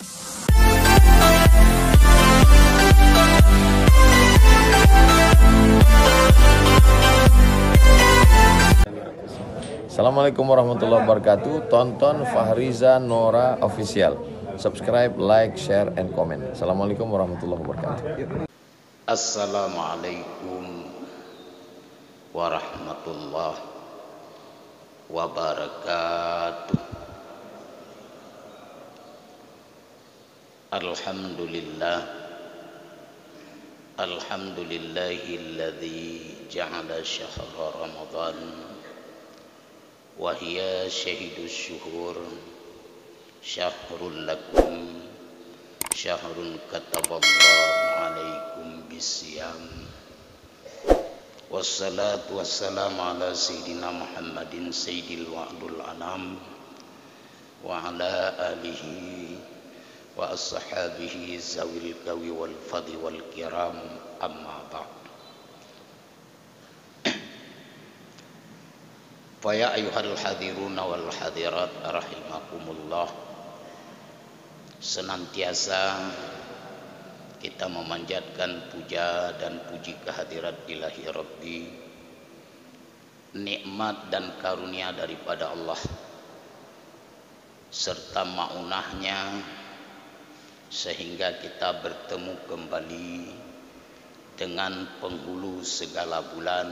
Assalamualaikum warahmatullahi wabarakatuh. Tonton Fahriza Nora Official. Subscribe, like, share, and comment. Assalamualaikum warahmatullahi wabarakatuh. Assalamualaikum warahmatullahi wabarakatuh. Alhamdulillahilladzi ja'ala syahra Ramadan wa hiya syahidus syuhur syahrul lakum syahrun kataballahu alaikum bisyam. Wassalatu wassalamu ala sayyidina Muhammadin sayyidil wa'dul anam wa ala alihi wa ashabihi zawil kawi wal fadhi wal kiram, amma ba'd. Fa ya ayyuhal hadiruna wal hadirat rahimakumullah, senantiasa kita memanjatkan puja dan puji kehadirat ilahi Rabbi, nikmat dan karunia daripada Allah serta maunahnya sehingga kita bertemu kembali dengan penghulu segala bulan,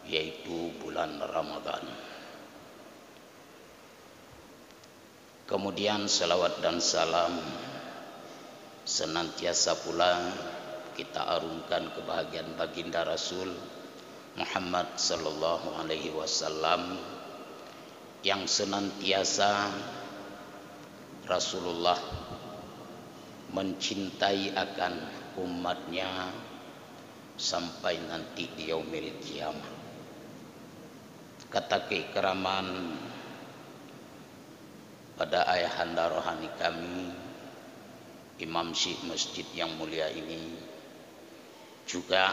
yaitu bulan Ramadan. Kemudian salawat dan salam senantiasa pula kita arungkan kebahagiaan baginda Rasul Muhammad sallallahu alaihi wasallam, yang senantiasa Rasulullah mencintai akan umatnya sampai nanti di yaumil qiyamah. Kata keikraman pada ayahanda rohani kami, Imam Syekh Masjid yang mulia ini, juga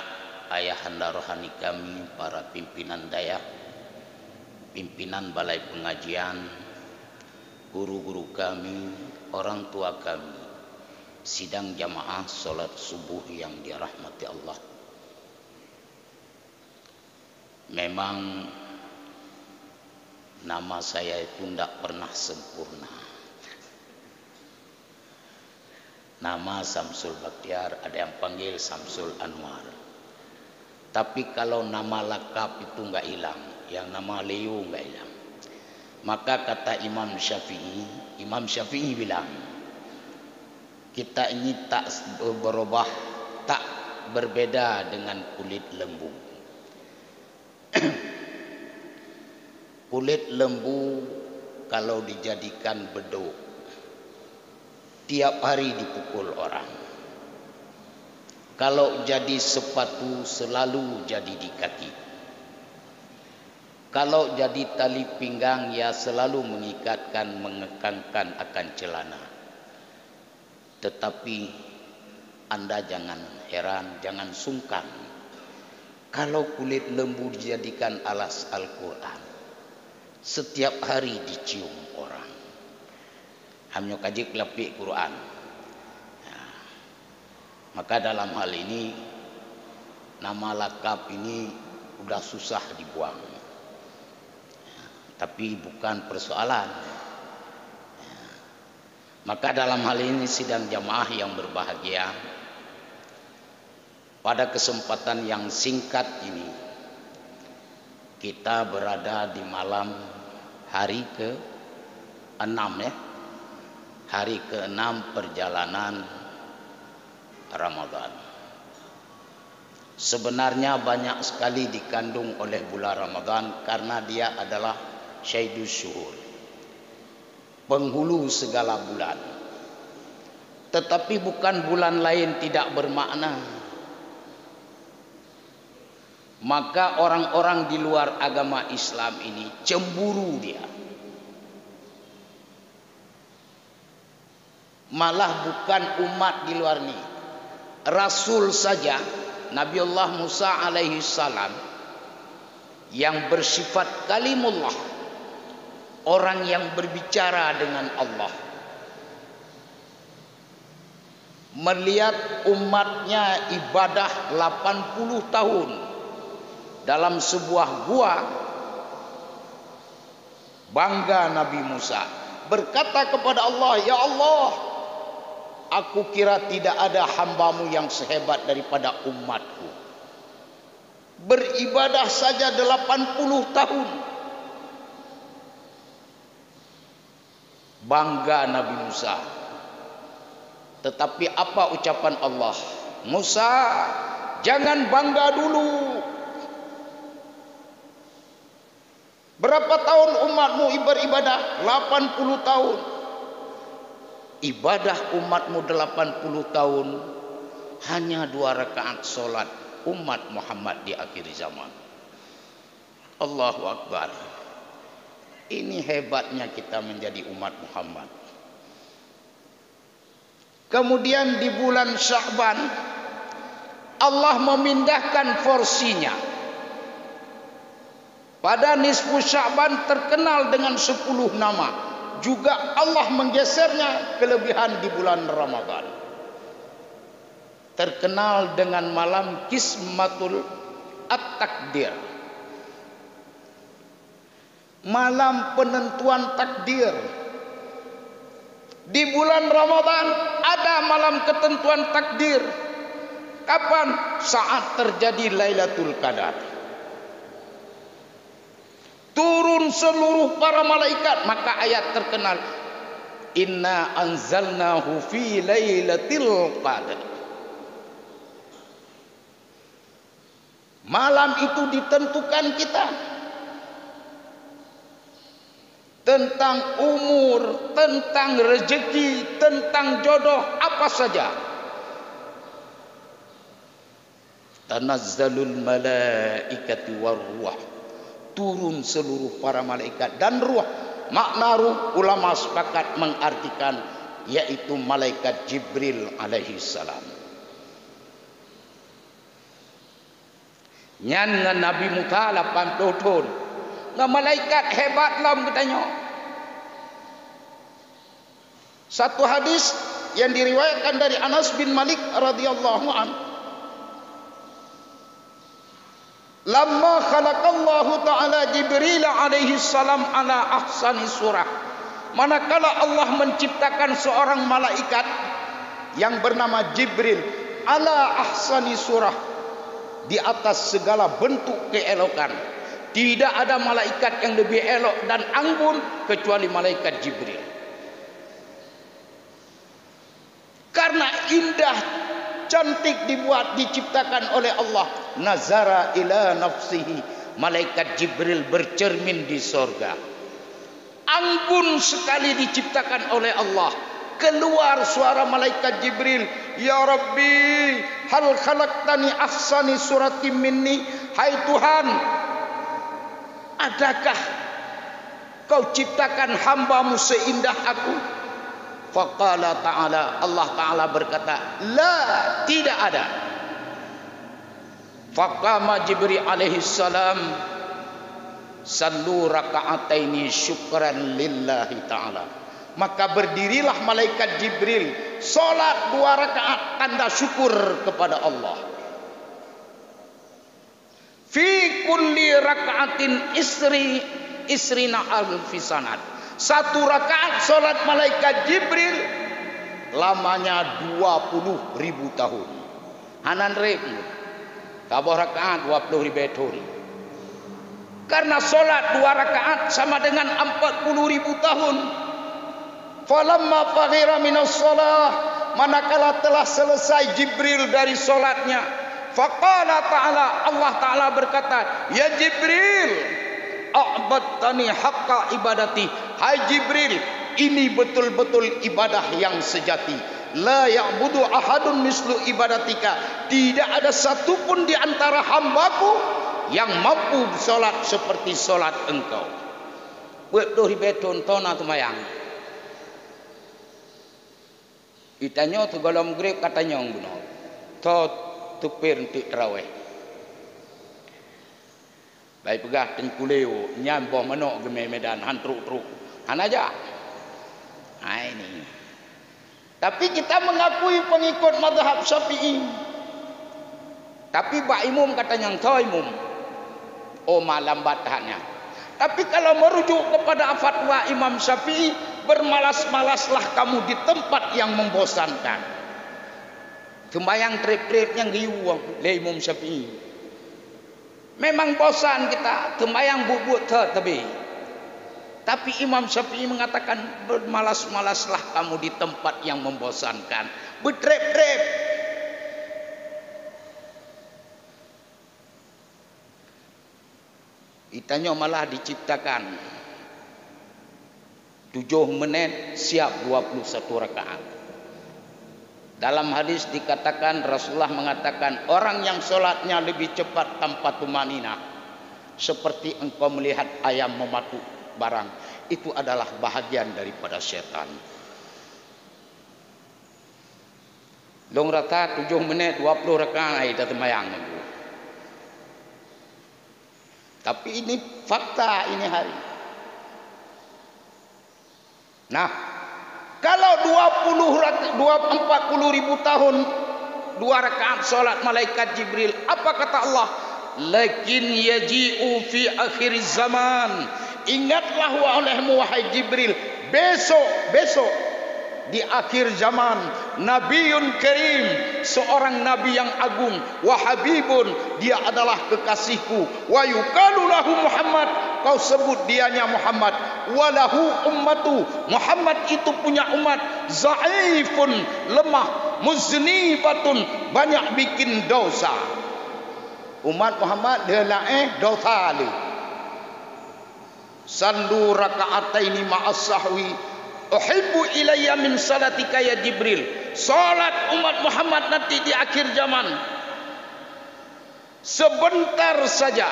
ayahanda rohani kami, para pimpinan daya, pimpinan balai pengajian, guru-guru kami, orang tua kami, sidang jamaah sholat subuh yang dirahmati Allah. Memang nama saya itu tidak pernah sempurna. Nama Samsul Baktiar, ada yang panggil Samsul Anwar. Tapi kalau nama lakap itu nggak hilang, yang nama Leo nggak hilang. Maka kata Imam Syafi'i bilang, kita ini tak berubah, tak berbeda dengan kulit lembu. Kulit lembu kalau dijadikan beduk, tiap hari dipukul orang. Kalau jadi sepatu selalu jadi di kaki. Kalau jadi tali pinggang ya selalu mengikatkan, mengekangkan akan celana. Tetapi Anda jangan heran, jangan sungkan kalau kulit lembu dijadikan alas Al-Quran, setiap hari dicium orang. Hamnya kajik lapik Quran. Maka dalam hal ini nama lakap ini sudah susah dibuang. Tapi bukan persoalan. Maka dalam hal ini sidang jamaah yang berbahagia, pada kesempatan yang singkat ini kita berada di malam hari ke-6 ya. Hari ke-6 perjalanan Ramadan. Sebenarnya banyak sekali dikandung oleh bulan Ramadan karena dia adalah syahidus syuhur, penghulu segala bulan. Tetapi bukan bulan lain tidak bermakna. Maka orang-orang di luar agama Islam ini cemburu dia. Malah bukan umat di luar ini, Rasul saja, Nabiullah Musa alaihi salam, yang bersifat kalimullah, orang yang berbicara dengan Allah, melihat umatnya ibadah 80 tahun dalam sebuah gua, bangga Nabi Musa berkata kepada Allah, "Ya Allah, aku kira tidak ada hambamu yang sehebat daripada umatku. Beribadah saja 80 tahun." Bangga Nabi Musa. Tetapi apa ucapan Allah? "Musa, jangan bangga dulu. Berapa tahun umatmu beribadah? 80 tahun. Ibadah umatmu 80 tahun hanya 2 rakaat solat umat Muhammad di akhir zaman." Allahu Akbar. Ini hebatnya kita menjadi umat Muhammad. Kemudian di bulan Sya'ban Allah memindahkan porsinya. Pada nisfu Sya'ban terkenal dengan 10 nama. Juga Allah menggesernya kelebihan di bulan Ramadan. Terkenal dengan malam Qismatul At-Takdir. Malam penentuan takdir. Di bulan Ramadan ada malam ketentuan takdir. Kapan? Saat terjadi Lailatul Qadar. Turun seluruh para malaikat, maka ayat terkenal, "Inna anzalnahu fi lailatul qadar." Malam itu ditentukan kita. Tentang umur, tentang rezeki, tentang jodoh, apa saja. Tanazzalul malaikatu warruh. Turun seluruh para malaikat dan ruh. Makna ruh ulama sepakat mengartikan yaitu malaikat Jibril alaihi salam. Nyan dengan Nabi Musa 80 tahun. Nah, malaikat hebat lah katanya. Satu hadis yang diriwayatkan dari Anas bin Malik radhiyallahu an. Lamma khalaqallahu ta'ala Jibril alaihi salam ala ahsani surah. Manakala Allah menciptakan seorang malaikat yang bernama Jibril ala ahsani surah, di atas segala bentuk keelokan. Tidak ada malaikat yang lebih elok dan anggun kecuali malaikat Jibril. Karena indah, cantik dibuat, diciptakan oleh Allah. Nazara ila nafsihi. Malaikat Jibril bercermin di sorga. Anggun sekali diciptakan oleh Allah. Keluar suara malaikat Jibril, "Ya Rabbi, hal khalaqtani ahsani suratim minni?" Hai Tuhan, adakah kau ciptakan hambamu seindah aku? Faqala ta'ala, Allah Ta'ala berkata, "La, tidak ada." Faqama Jibril alaihi salam, "Sallu raka'ataini syukran lillahi ta'ala." Maka berdirilah malaikat Jibril, solat 2 rakaat tanda syukur kepada Allah. Fi kulli raka'atin isrina alfi sanat. 1 rakaat solat malaikat Jibril lamanya 20.000 tahun. Hanan ribu. Kabah rakaat 20.000 tahun. Karena solat 2 rakaat sama dengan 40.000 tahun. Falamma faghira minas shalah, manakala telah selesai Jibril dari solatnya, faqala ta'ala, Allah Ta'ala berkata, "Ya Jibril, a'badtani haqqa ibadati." Hai Jibril, ini betul-betul ibadah yang sejati. La ya'budu ahadun mislu ibadatika. Tidak ada satupun di antara hambaku yang mampu solat seperti solat engkau. Betul betul tona tumayang. Itanya tu galam grep katanya ang buno. To tupir untuk terawih. Baik pegah tengkuleo nyamboh manok geme medan han truk-truk. Han aja. Ha ini. Tapi kita mengakui pengikut mazhab Syafi'i. Tapi Pak Imam katanya engkau Imam. Oh malam batahnya. Tapi kalau merujuk kepada fatwa Imam Syafi'i, bermalas-malaslah kamu di tempat yang membosankan. Sembayang trip-trip yang giwang le Imam Syafi'i. Memang bosan kita, sembayang bubuk tapi. Tapi Imam Syafi'i mengatakan bermalas-malaslah kamu di tempat yang membosankan. Bertrip-trip. Ditanya malah diciptakan 7 menit siap 21 rakaat. Dalam hadis dikatakan Rasulullah mengatakan orang yang solatnya lebih cepat tanpa tumanina seperti engkau melihat ayam mematuk barang, itu adalah bahagian daripada syaitan. Long rata 7 menit 20 rakaat itu temayang. Tapi ini fakta ini hari. Nah, kalau 40 ribu tahun 2 rakaat solat malaikat Jibril, apa kata Allah? Lakin yaji'u fi akhir zaman. Ingatlah olehmu wahai Jibril, besok di akhir zaman Nabiun Karim, seorang nabi yang agung, wa habibun, dia adalah kekasihku, wa yuqalu lahu Muhammad, kau sebut dianya Muhammad, walahu ummatu, Muhammad itu punya umat, zaifun, lemah, muznibatun, banyak bikin dosa. Umat Muhammad dia dosa li. Sallu raka'ataini ma'as sahwi uhibbu ilayya min salatika ya Jibril. Salat umat Muhammad nanti di akhir zaman sebentar saja.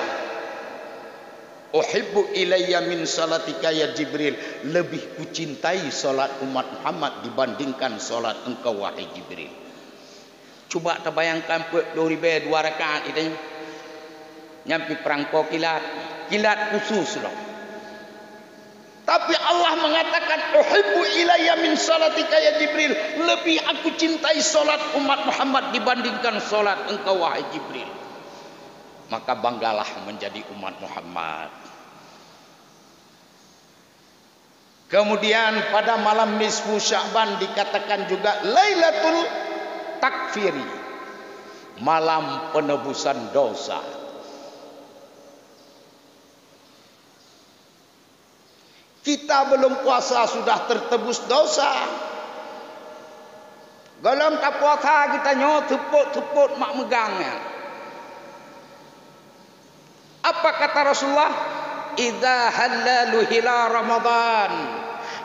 Uhibbu ilayya min salatika ya Jibril, lebih kucintai salat umat Muhammad dibandingkan salat engkau wahai Jibril. Coba terbayangkan 2 rakaat itu nyampi perangko kilat khusus loh. Tapi Allah mengatakan uhibbu ilayya min salatika ya Jibril, lebih aku cintai salat umat Muhammad dibandingkan salat engkau wahai Jibril. Maka banggalah menjadi umat Muhammad. Kemudian pada malam nisfu Sya'ban dikatakan juga Lailatul Takfiri, malam penebusan dosa. Kita belum puasa sudah tertebus dosa. Belum tak puasa kita tepuk mak megangnya. Apa kata Rasulullah? Idza halalu hilal Ramadan,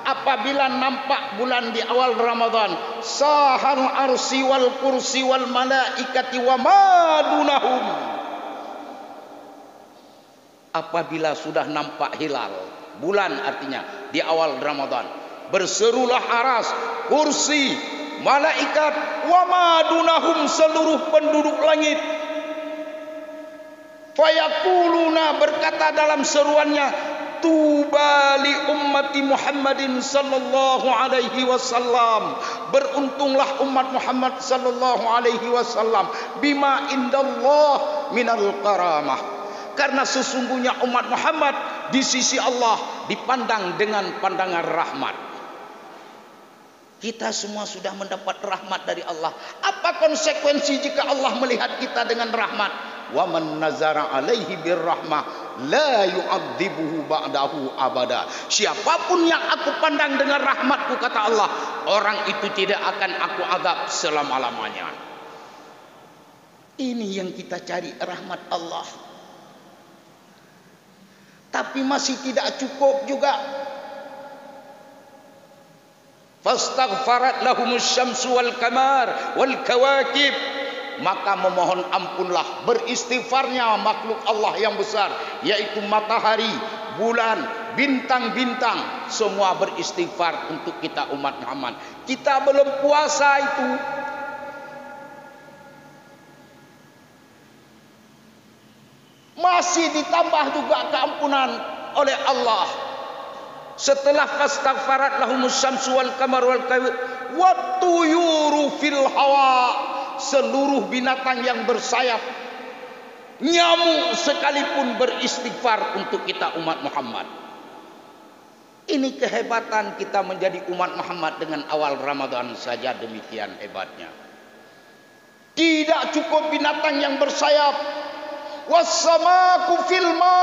apabila nampak bulan di awal Ramadan, sahal arsi wal kursi wal malaikati wa madunahum. Apabila sudah nampak hilal bulan, artinya di awal Ramadan, berserulah aras, kursi, malaikat, wa madunahum, seluruh penduduk langit. Fayaquluna, berkata dalam seruannya, tuba li ummati Muhammadin sallallahu alaihi wasallam, beruntunglah umat Muhammad sallallahu alaihi wasallam, bima indallah minal karamah, karena sesungguhnya umat Muhammad di sisi Allah dipandang dengan pandangan rahmat. Kita semua sudah mendapat rahmat dari Allah. Apa konsekuensi jika Allah melihat kita dengan rahmat? Wa man nazara alaihi birrahmah la yu'adzibuhu ba'dahu abada. Siapapun yang aku pandang dengan rahmatku, kata Allah, orang itu tidak akan aku azab selama-lamanya. Ini yang kita cari, rahmat Allah. Tapi masih tidak cukup juga. Fastaghfarat lahumus syamsu wal qamar wal kawakib, maka memohon ampunlah, beristighfarnya makhluk Allah yang besar, yaitu matahari, bulan, bintang-bintang, semua beristighfar untuk kita umat Muhammad. Kita belum puasa itu. Masih ditambah juga keampunan oleh Allah. Setelah fastaghfarat lahumus syamsu wal qamar Wattuyuru fil hawa, seluruh binatang yang bersayap, nyamuk sekalipun beristighfar untuk kita umat Muhammad. Ini kehebatan kita menjadi umat Muhammad dengan awal Ramadan saja, demikian hebatnya. Tidak cukup binatang yang bersayap, wassamaku fil ma,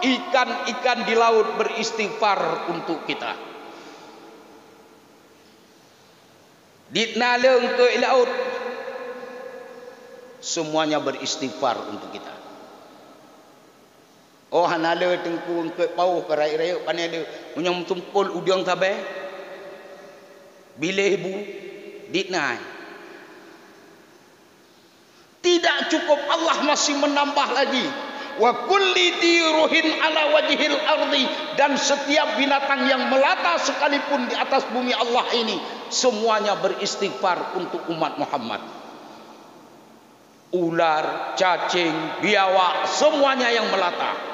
ikan-ikan di laut beristighfar untuk kita. Ditnaleng ke laut, semuanya beristighfar untuk kita. Oh hanale tengku ke pau ke rai-rai panai dia menyam tumpul udang tabe. Bila ibu ditnai. Tidak cukup, Allah masih menambah lagi. Wa kulli diruhin ala wajhil ardi, dan setiap binatang yang melata sekalipun di atas bumi Allah ini semuanya beristighfar untuk umat Muhammad. Ular, cacing, biawak, semuanya yang melata.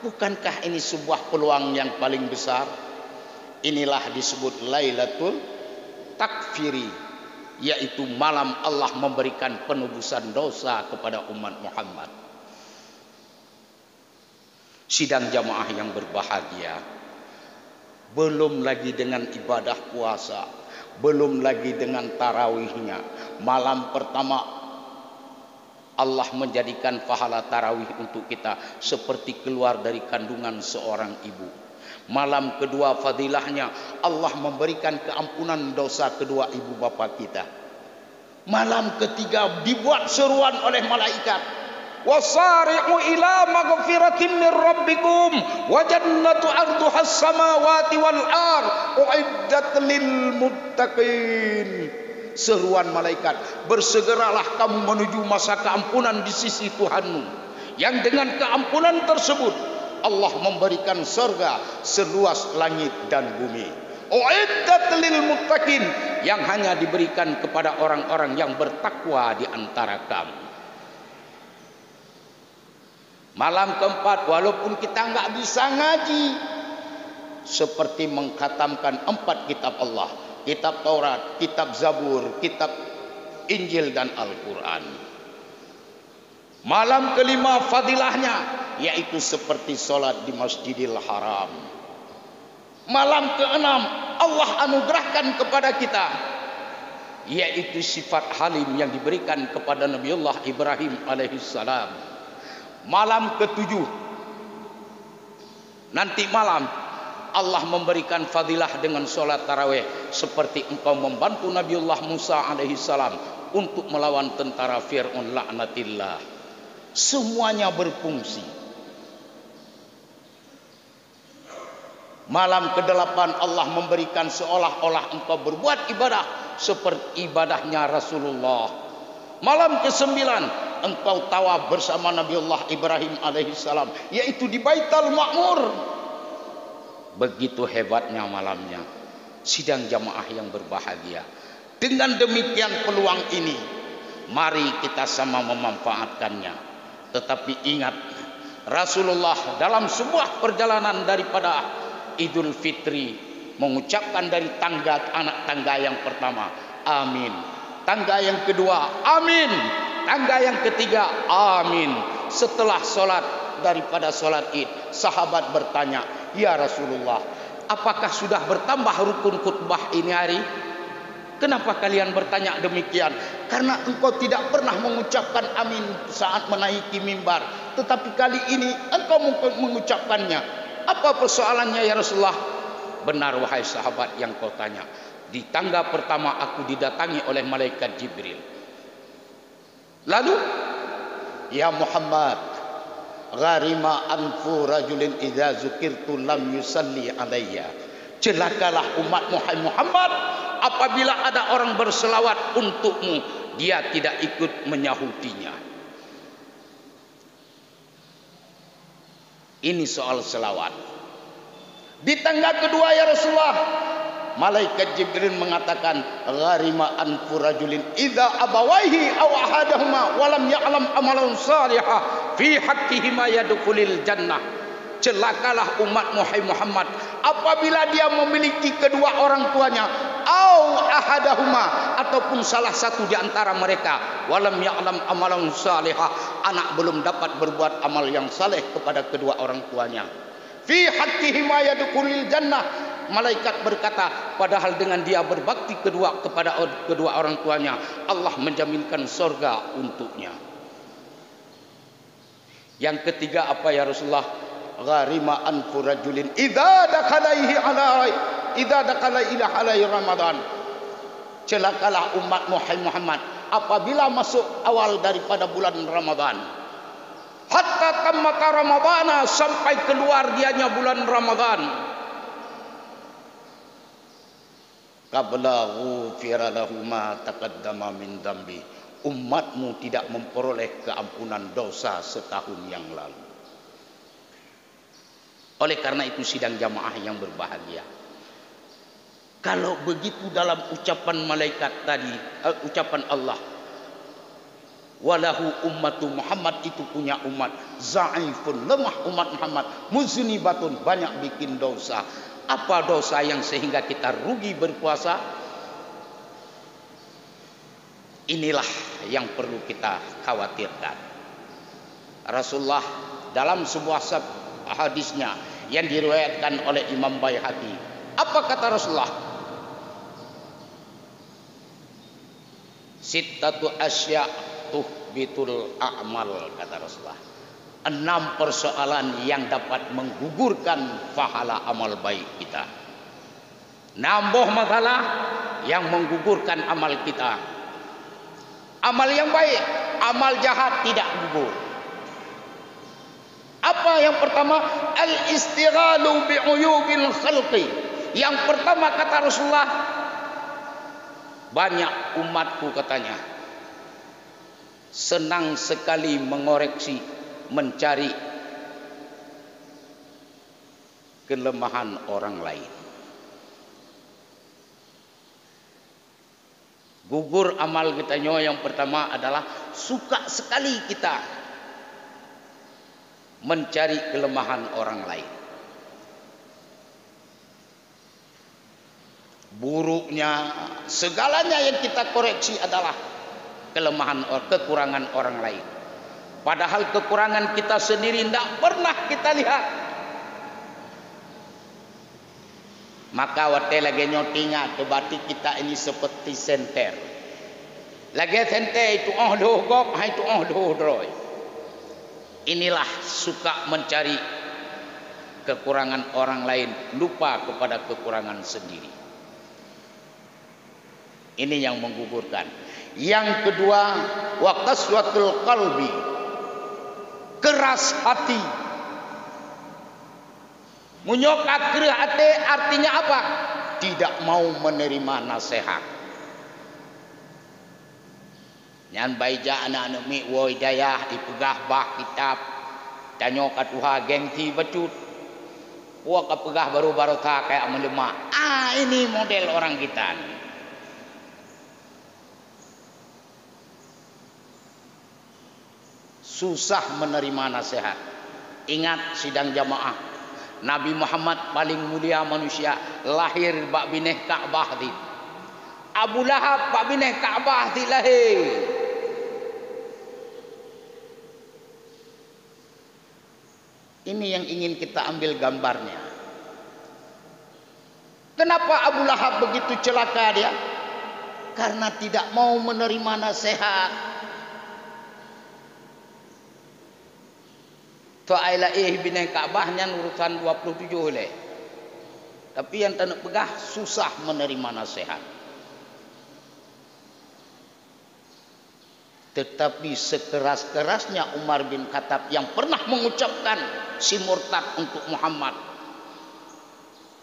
Bukankah ini sebuah peluang yang paling besar? Inilah disebut Lailatul Takfiri, yaitu malam Allah memberikan penebusan dosa kepada umat Muhammad. Sidang jamaah yang berbahagia, belum lagi dengan ibadah puasa, belum lagi dengan tarawihnya. Malam pertama Allah menjadikan pahala tarawih untuk kita seperti keluar dari kandungan seorang ibu. Malam kedua fadilahnya Allah memberikan keampunan dosa kedua ibu bapa kita. Malam ketiga dibuat seruan oleh malaikat, wasari'u ila maghfiratin min rabbikum wa jannatu 'arduhas samawati wal ard uiddat lil muttaqin. Seruan malaikat, bersegeralah kamu menuju masa keampunan di sisi Tuhanmu, yang dengan keampunan tersebut Allah memberikan surga seluas langit dan bumi. Uiddat lil muttaqin, yang hanya diberikan kepada orang-orang yang bertakwa di antara kamu. Malam keempat, walaupun kita enggak bisa ngaji, seperti mengkhatamkan 4 kitab Allah, kitab Taurat, kitab Zabur, kitab Injil dan Al-Quran. Malam kelima fadilahnya, yaitu seperti solat di Masjidil Haram. Malam keenam Allah anugerahkan kepada kita, yaitu sifat halim yang diberikan kepada Nabiullah Ibrahim alaihissalam. Malam ketujuh, nanti malam Allah memberikan fadilah dengan solat tarawih, seperti engkau membantu Nabiullah Musa alaihissalam untuk melawan tentara Fir'aun laknatillah. Semuanya berfungsi. Malam ke-8 Allah memberikan seolah-olah engkau berbuat ibadah seperti ibadahnya Rasulullah. Malam ke-9 engkau tawaf bersama Nabiullah Ibrahim alaihissalam, yaitu di Baitul Ma'mur. Begitu hebatnya malamnya. Sidang jamaah yang berbahagia, dengan demikian peluang ini mari kita sama memanfaatkannya. Tetapi ingat, Rasulullah dalam sebuah perjalanan daripada Idul Fitri mengucapkan dari tangga, anak tangga yang pertama, amin. Tangga yang kedua, amin. Tangga yang ketiga, amin. Setelah solat, daripada solat Id, sahabat bertanya, ya Rasulullah, apakah sudah bertambah rukun khutbah ini hari? Kenapa kalian bertanya demikian? Karena engkau tidak pernah mengucapkan amin saat menaiki mimbar, tetapi kali ini engkau mengucapkannya. Apa persoalannya ya Rasulullah? Benar wahai sahabat yang kau tanya. Di tangga pertama aku didatangi oleh malaikat Jibril. Lalu, ya Muhammad, gharima anfu rajulin idza zukirtu lam yusalli alayya. Celakalah umat Muhammad apabila ada orang berselawat untukmu, dia tidak ikut menyahutinya. Ini soal selawat. Di tangga kedua ya Rasulullah, malaikat Jibril mengatakan, gharima anfu rajulin idza abawaihi aw ahadahuma wa lam ya'lam amalan salihah fi haqqihima yadkhulul jannah. Celakalah umat Muhammad apabila dia memiliki kedua orang tuanya, atau ahadahuma, ataupun salah satu di antara mereka, walam ya'lam amalan salihah, anak belum dapat berbuat amal yang saleh kepada kedua orang tuanya, fi haqqihima yadkhulul jannah, malaikat berkata, padahal dengan dia berbakti kepada kedua orang tuanya, Allah menjaminkan surga untuknya. Yang ketiga apa ya Rasulullah? Gharima anfu rajulin idza dakala ila alai Ramadan. Celakalah umat Muhammad apabila masuk awal daripada bulan Ramadan. Hatta tammata Ramadana, sampai keluar dianya bulan Ramadan. Qabla ghufira lahu ma taqaddama min dambi. Umatmu tidak memperoleh keampunan dosa setahun yang lalu. Oleh karena itu sidang jamaah yang berbahagia, kalau begitu dalam ucapan malaikat tadi, ucapan Allah, walahu ummatu Muhammad, itu punya umat, za'ifun, lemah umat Muhammad, muznibatun, banyak bikin dosa. Apa dosa yang sehingga kita rugi berpuasa? Inilah yang perlu kita khawatirkan. Rasulullah dalam sebuah hadisnya yang diriwayatkan oleh Imam Baihaqi, apa kata Rasulullah? Sittatu asya tuhbitul a'mal, kata Rasulullah. 6 persoalan yang dapat menggugurkan pahala amal baik kita. Nambah masalah yang menggugurkan amal kita. Amal yang baik, amal jahat tidak gugur. Apa yang pertama? Al-istighalu bi'uyubil khalqi. Yang pertama kata Rasulullah, banyak umatku katanya senang sekali mengoreksi, mencari kelemahan orang lain. Gugur amal kita yang pertama adalah suka sekali kita mencari kelemahan orang lain. Buruknya segalanya yang kita koreksi adalah kelemahan, kekurangan orang lain. Padahal kekurangan kita sendiri tidak pernah kita lihat. Maka waktu lagi nyotinga kebati kita ini seperti senter. Lagi senter itu dogok, itu dodroy. Inilah suka mencari kekurangan orang lain, lupa kepada kekurangan sendiri. Ini yang menggugurkan. Yang kedua, wa qaswatul qalbi, keras hati. Munyokat keras hati artinya apa? Tidak mau menerima nasihat. Nyan baija anak-anak mi wo hidayah dipegah bah kitab tanyo katuha gengsi becut. Puak kepegah baru-baru tak kayak melemah. Ini model orang kita nih. Susah menerima nasihat. Ingat sidang jamaah, Nabi Muhammad paling mulia manusia, lahir bak bineh Ka'bah di. Abu Lahab bak bineh Ka'bah di lahir. Ini yang ingin kita ambil gambarnya. Kenapa Abu Lahab begitu celaka dia? Karena tidak mau menerima nasihat. Soal bineh Ka'bahnya urusan 27 oleh. Tapi yang tak nak pegah susah menerima nasihat. Tetapi sekeras-kerasnya Umar bin Khattab yang pernah mengucapkan si murtad untuk Muhammad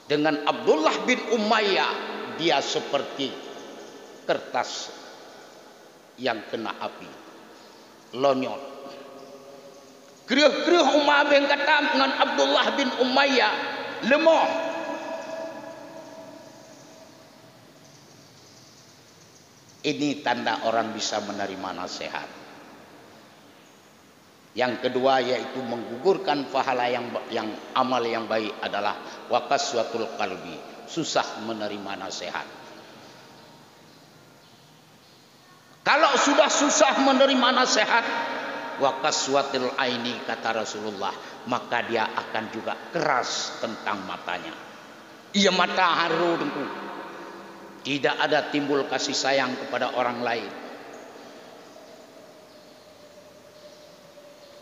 dengan Abdullah bin Umayyah, dia seperti kertas yang kena api, lonyot. Gerah-gerah Umar bin Khattab dengan Abdullah bin Umayyah lemah. Ini tanda orang bisa menerima nasihat. Yang kedua yaitu menggugurkan pahala yang amal yang baik adalah waqaswatul qalbi, susah menerima nasihat. Kalau sudah susah menerima nasihat, wa kaswatil aini kata Rasulullah, maka dia akan juga keras tentang matanya. Ia mata haru dengku. Tidak ada timbul kasih sayang kepada orang lain.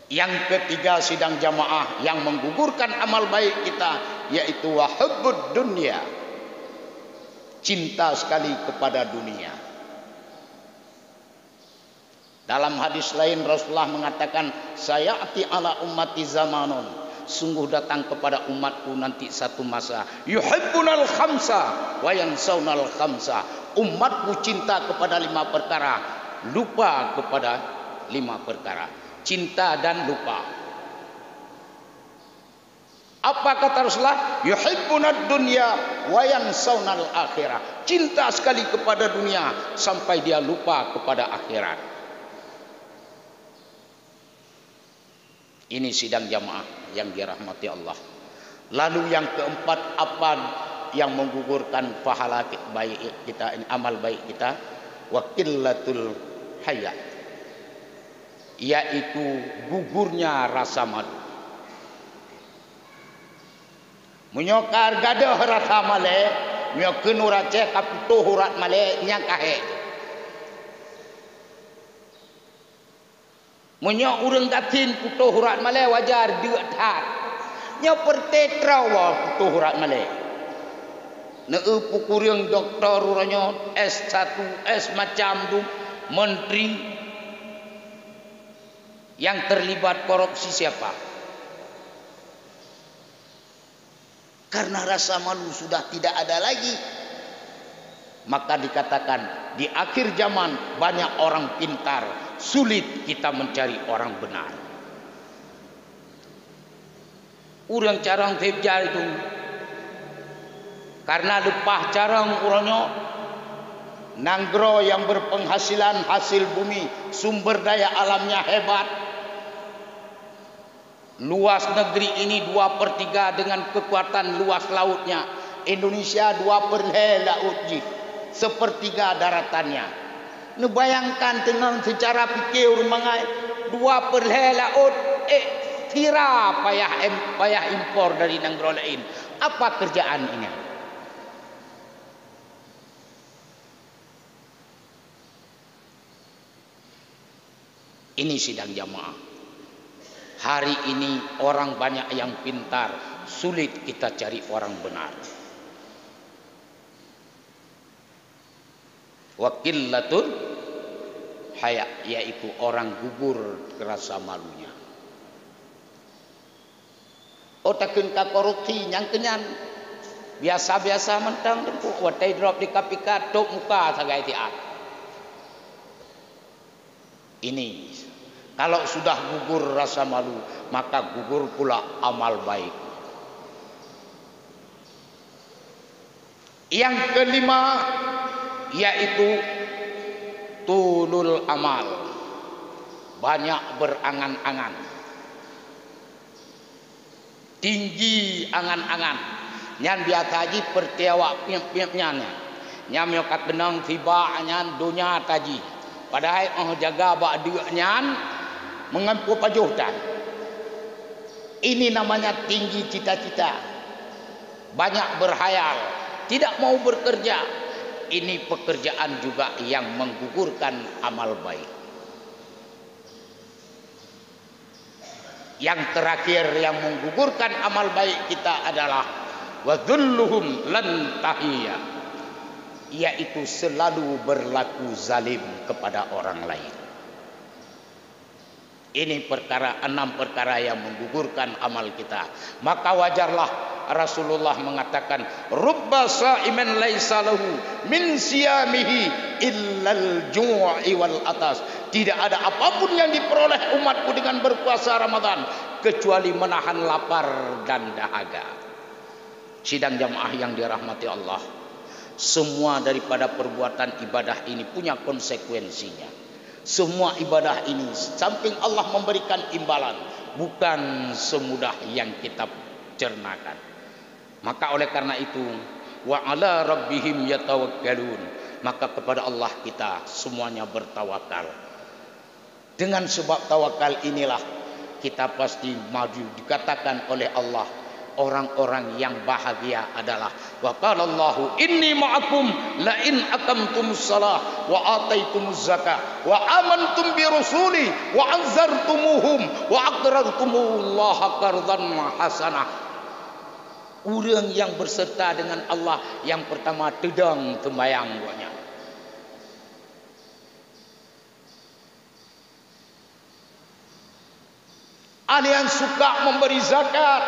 Yang ketiga sidang jamaah yang menggugurkan amal baik kita, yaitu wahubbud dunya, cinta sekali kepada dunia. Dalam hadis lain Rasulullah mengatakan, sayati ala ummati zamanun, sungguh datang kepada umatku nanti satu masa, yuhibbunal khamsa wa yansawnal khamsa, umatku cinta kepada 5 perkara, lupa kepada 5 perkara. Cinta dan lupa. Apa kata Rasulullah? Yuhibbunad dunya wa yansawnal akhirah. Cinta sekali kepada dunia sampai dia lupa kepada akhirat. Ini sidang jamaah yang dirahmati Allah. Lalu yang keempat, apa yang menggugurkan pahala baik kita, amal baik kita? Wa qillatul haya, yaitu gugurnya rasa malu. Menyokar gadah rasa male, menyokun urace kaputuh urat male nyang kahe. Menyok urang datin putuh urat male wajar deuk that. Nya pertetra wa putuh urat male. Neu pukurang doktor uranyo S1, S macam tu menteri yang terlibat korupsi siapa? Karena rasa malu sudah tidak ada lagi. Maka dikatakan di akhir zaman banyak orang pintar, sulit kita mencari orang benar. Urang carang tebjar itu karena lepah carang uranyo nanggro yang berpenghasilan hasil bumi, sumber daya alamnya hebat. Luas negeri ini 2/3 dengan kekuatan luas lautnya. Indonesia 2/3 laut ji, 1/3 daratannya. Nebayangkan dengan secara pikir mangai 2/3 laut, tira payah impor dari negara lain. Apa kerjaan ini? Ini sidang jamaah. Hari ini orang banyak yang pintar, sulit kita cari orang benar. Wa qillatul haya, yaitu orang gugur rasa malunya. Otakun ka korupsi nyang kenyan. Biasa-biasa mentang dengku watai drop di KPK tok muka sagai tiat. Ini kalau sudah gugur rasa malu, maka gugur pula amal baik. Yang kelima, yaitu tulul amal, banyak berangan-angan, tinggi angan-angan. Nyan biasa haji pertiawak piap-piapnya nyam yokat benang tiba nyan dunia taji. Padahal jaga bak diuk nyan mengampu pajuhtan. Ini namanya tinggi cita-cita, banyak berhayal, tidak mau bekerja. Ini pekerjaan juga yang menggugurkan amal baik. Yang terakhir yang menggugurkan amal baik kita adalah wadhulluhum lan tahiyya, yaitu selalu berlaku zalim kepada orang lain. Ini perkara, 6 perkara yang menggugurkan amal kita. Maka wajarlah Rasulullah mengatakan, rubba sa'iman laisa lahu min siyamihi illal ju'i wal atas. Tidak ada apapun yang diperoleh umatku dengan berpuasa Ramadan kecuali menahan lapar dan dahaga. Sidang jamaah yang dirahmati Allah, semua daripada perbuatan ibadah ini punya konsekuensinya. Semua ibadah ini samping Allah memberikan imbalan, bukan semudah yang kita cernakan. Maka oleh karena itu, wa ala rabbihim yatawakkalun, maka kepada Allah kita semuanya bertawakal. Dengan sebab tawakal inilah kita pasti maju. Dikatakan oleh Allah, orang-orang yang bahagia adalah wa qala Allahu inni ma'akum la in aqamtumus shalah wa ataitumuz zakah wa amantum bi rusuli wa anzartumuhum wa aqradtumullaha qardan hasanah. Orang yang berserta dengan Allah yang pertama tedang tembayang buatnya. Ada yang suka memberi zakat.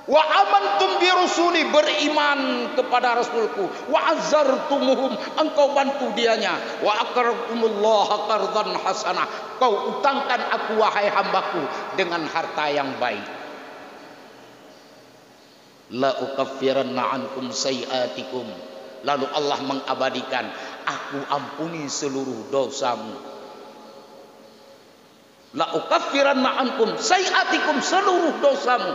Wa amantum bi rusuli, beriman kepada Rasulku. Wa azzartumuhum, engkau bantu dianya. Wa aqradtumullaha qardan hasanah, kau utangkan aku wahai hambaku dengan harta yang baik. La ukaffiranna ankum sayiatikum, lalu Allah mengabadikan, aku ampuni seluruh dosamu. La ukaffiranna ankum sayiatikum, seluruh dosamu.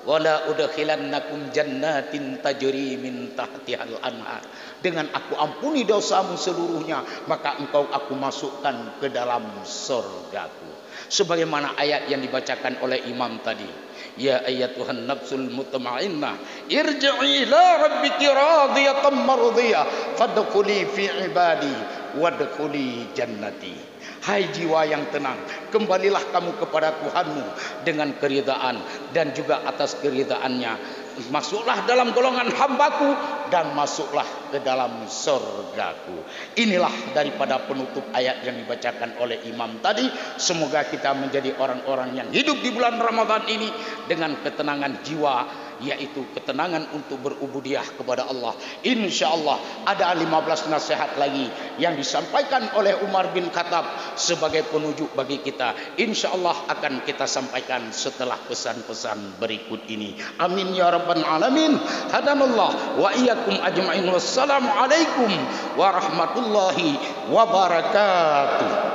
Wala udkhilannakum jannatin tajri min tahtihal anhar, dengan aku ampuni dosamu seluruhnya, maka engkau aku masukkan ke dalam surgaku. Sebagaimana ayat yang dibacakan oleh imam tadi, ya ayyatuhan nafsul mutmainnah irji'i ila rabbiki radiyatan mardiyah fadkhuli fi ibadi wadkhuli jannati. Hai jiwa yang tenang, kembalilah kamu kepada Tuhanmu dengan keridaan, dan juga atas keridaannya masuklah dalam golongan hambaku dan masuklah ke dalam surgaku. Inilah daripada penutup ayat yang dibacakan oleh imam tadi. Semoga kita menjadi orang-orang yang hidup di bulan Ramadan ini dengan ketenangan jiwa, yaitu ketenangan untuk berubudiah kepada Allah. Insya Allah ada 15 nasihat lagi yang disampaikan oleh Umar bin Khattab sebagai penujuk bagi kita. Insya Allah akan kita sampaikan setelah pesan-pesan berikut ini. Amin ya rabbal alamin. Hadanallah wa iyyakum ajma'in. Wassalamualaikum warahmatullahi wabarakatuh.